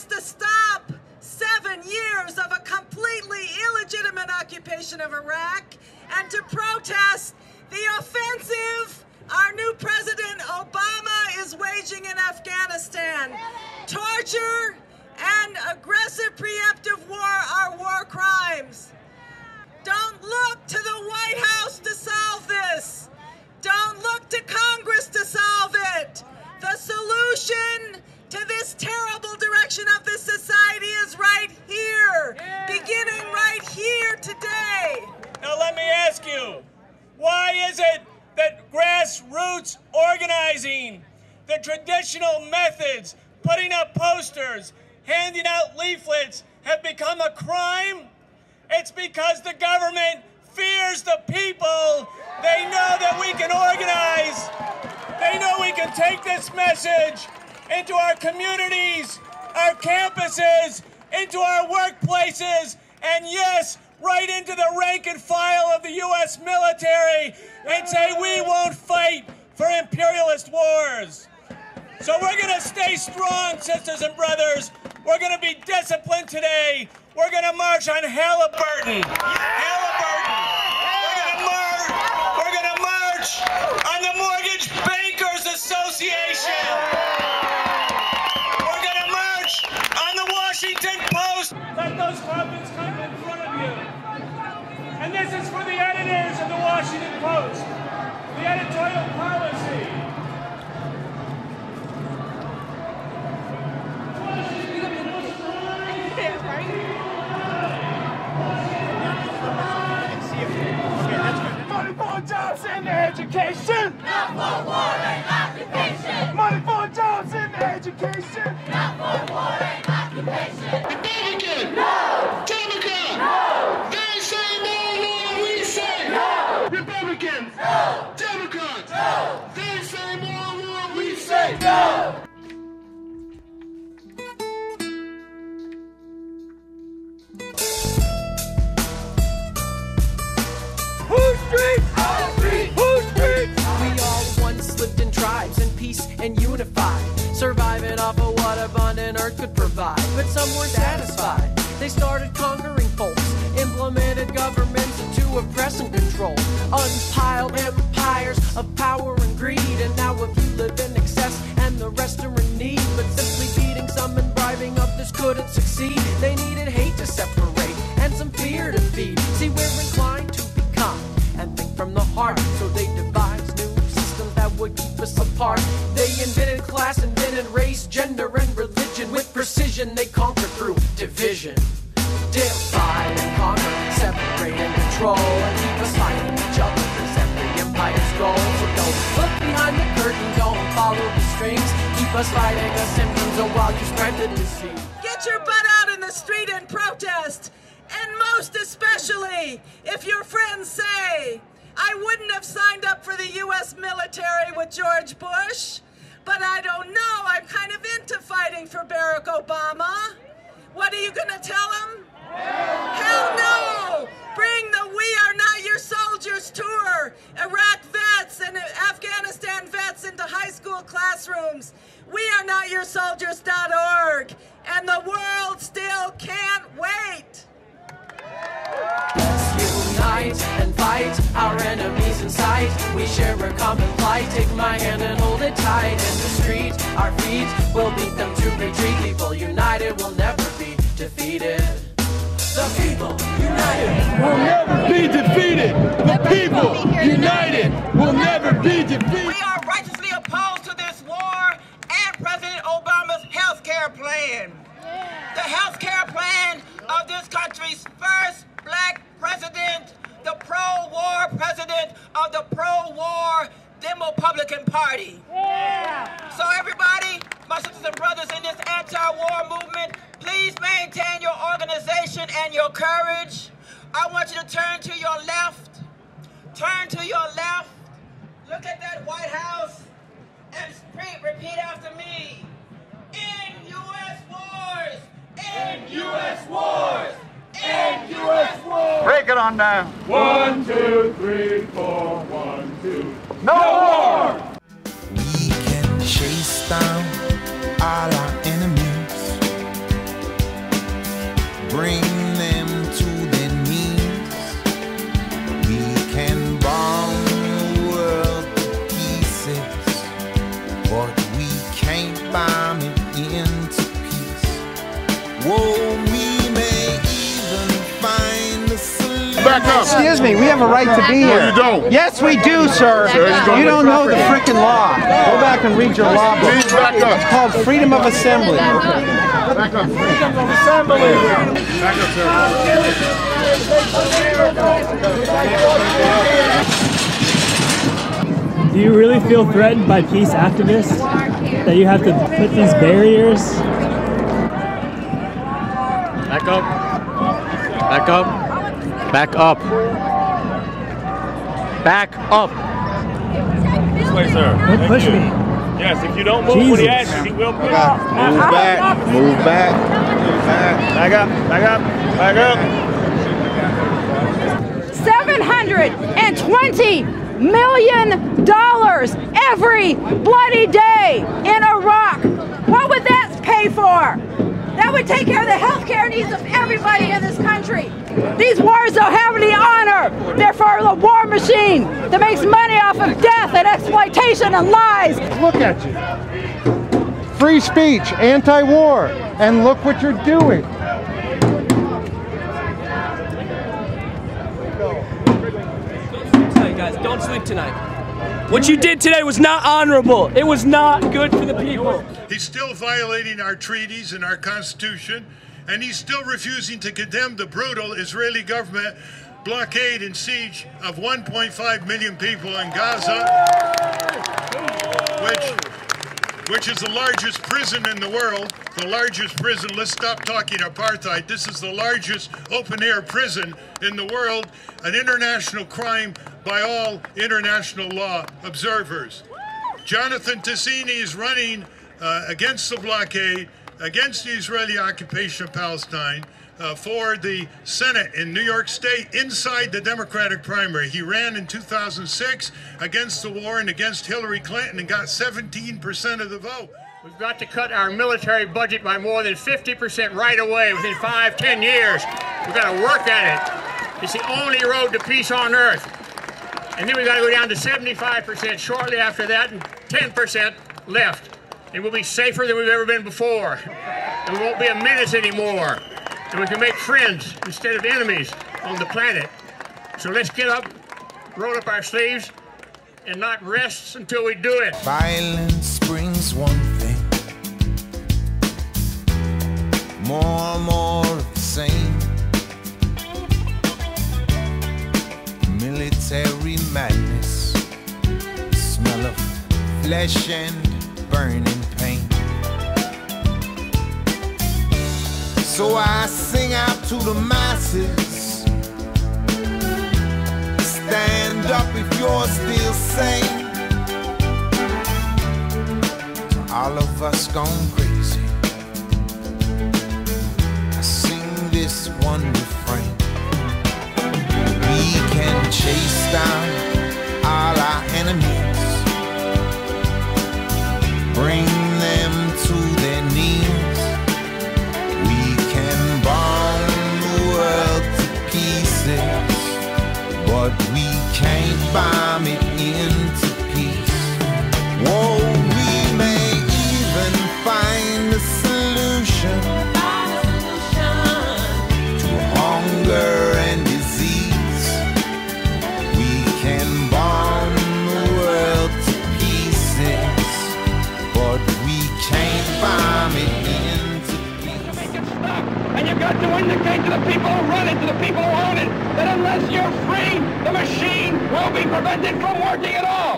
to stop 7 years of a completely illegitimate occupation of Iraq and to protest the offensive our new President Obama is waging in Afghanistan. Torture and aggressive preemptive war are war crimes. Don't look to the White House to solve this. Don't look to Congress to solve it. The solution to this terrible direction of this society is right here, beginning right here today. Now let me ask you, why is it that grassroots organizing, the traditional methods, putting up posters, handing out leaflets, have become a crime? It's because the government fears the people. They know that we can organize. They know we can take this message into our communities, our campuses, into our workplaces, and yes, right into the rank and file of the U.S. military and say we won't fight for imperialist wars. So we're going to stay strong, sisters and brothers. We're going to be disciplined today. We're going to march on Halliburton. Halliburton. We're going to march on the Mortgage Bankers Association. We're going to march on the Washington Post. Let those coffins come in front of you. And this is for the editors of the Washington Post. The editorial policy. Money for jobs and education. Not for war and occupation. Money for jobs and education. Not for war and occupation. Republican. No. Democrat. No. They say more war, we say. No. Republicans. No. Democrats. No. They say more war, we say. No. Whose streets? Our streets. Whose streets? We all once lived in tribes in peace and unified, surviving off of what abundant earth could provide. But some weren't satisfied. They started conquering folks, implemented governments to oppress and control, unpiled empires of power and greed. And now if you live in excess and the rest are in need, but simply beating some and bribing others couldn't succeed. They needed hate to separate and some fear to feed. See, we're inclined to become and think from the heart, so they devised new systems that would keep us apart. They invented class, invented race, gender, and religion. With precision they conquered through division. Divide and conquer, separate and control, and keep us fighting each other. There's every empire's goal. So don't look behind the curtain, don't follow the strings. Keep us fighting the symptoms of while you spread the disease. Get your butt out in the street and protest. And most especially, if your friends say, I wouldn't have signed up for the U.S. military with George Bush, but I don't know, I'm kind of into fighting for Barack Obama. What are you going to tell them? Hell no! Bring the We Are Not Your Soldiers tour, Iraq vets and Afghanistan vets into high school classrooms. WeAreNotYourSoldiers.org. And the world still can't wait. Unite and fight our enemies in sight. We share a common plight. Take my hand and hold it tight. In the street, our feet will beat them to retreat. People united will never be defeated. The people united will never be defeated. The people united will never be defeated. We are righteously opposed to this war and President Obama's health care plan. The health care plan of this country's first black president, the pro-war president of the pro-war Demopolitan Party. So everybody, my sisters and brothers in this anti-war movement, please maintain your organization and your courage. I want you to turn to your left. Turn to your left. Look at that White House and repeat after me. End U.S. wars. End U.S. wars. End U.S. wars. Break it on down. 1, 2, 3, 4. 1, 2. No more! We can chase down all our enemies but we can't bomb it into peace. Woe me may even find the solution. Back up. Excuse me, we have a right to be here. No, you don't. Yes, we do, sir. You don't know the frickin' law. Go back and read your law book. Please back up. It's called freedom of assembly. Back up. Freedom of assembly. Back up, sir. Do you really feel threatened by peace activists? That you have to put these barriers? Back up. Back up. Back up. Back up. This way, sir. Don't push me. Yes, if you don't move when he asks, he will push. Move back. Move back. Move back. Back up. Back up. Back up. $720 million every bloody day in Iraq. What would that pay for? That would take care of the health care needs of everybody in this country. These wars don't have any honor. They're for the war machine that makes money off of death and exploitation and lies. Look at you. Free speech, anti-war, and look what you're doing. Guys, don't sleep tonight. What you did today was not honorable. It was not good for the people. He's still violating our treaties and our Constitution, and he's still refusing to condemn the brutal Israeli government blockade and siege of 1.5 million people in Gaza, which is the largest prison in the world. The largest prison. Let's stop talking apartheid. This is the largest open-air prison in the world, an international crime by all international law observers. Jonathan Tassini is running against the blockade, against the Israeli occupation of Palestine, for the Senate in New York State inside the Democratic primary. He ran in 2006 against the war and against Hillary Clinton and got 17% of the vote. We've got to cut our military budget by more than 50% right away within 5-10 years. We've got to work at it. It's the only road to peace on earth. And then we've got to go down to 75% shortly after that and 10% left. And we'll be safer than we've ever been before. And we won't be a menace anymore. And we can make friends instead of enemies on the planet. So let's get up, roll up our sleeves, and not rest until we do it. Violence brings one thing. More and more of the same. Military madness. Smell of flesh and burning pain. So I sing out to the masses. Stand up if you're still sane. To all of us gone crazy, I sing this one refrain. We can chase down all our enemies, bring